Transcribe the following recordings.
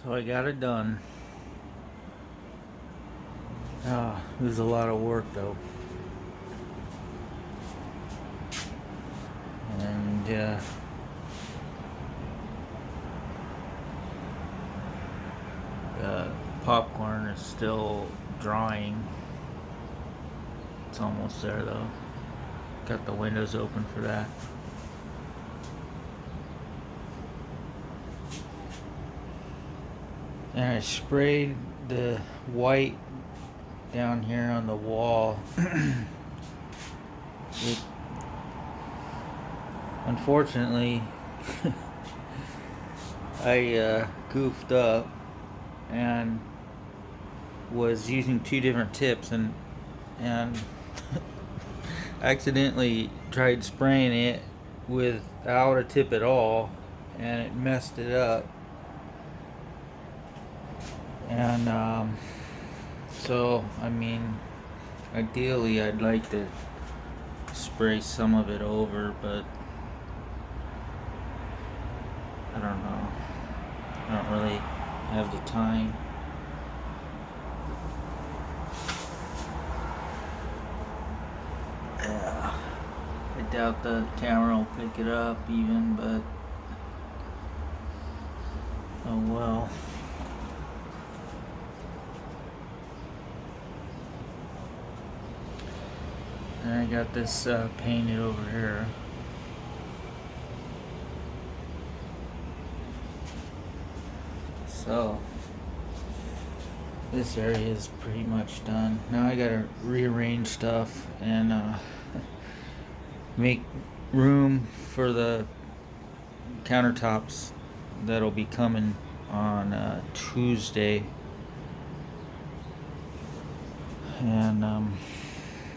So I got it done. It was a lot of work though. And the popcorn is still drying. It's almost there though. Got the windows open for that. And I sprayed the white down here on the wall. Unfortunately, I goofed up and was using two different tips and accidentally tried spraying it without a tip at all, and it messed it up. And so I mean, ideally I'd like to spray some of it over, but I don't know. I don't really have the time. Yeah. I doubt the camera will pick it up even, but oh well. And I got this painted over here. So this area is pretty much done. Now I gotta rearrange stuff and make room for the countertops that'll be coming on Tuesday. And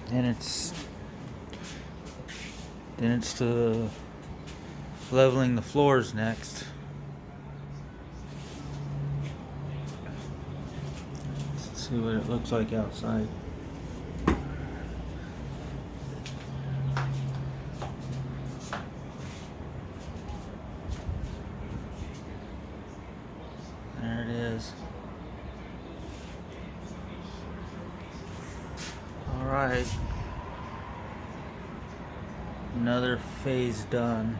then it's to leveling the floors next. Let's see what it looks like outside. There it is. Alright. Another phase done.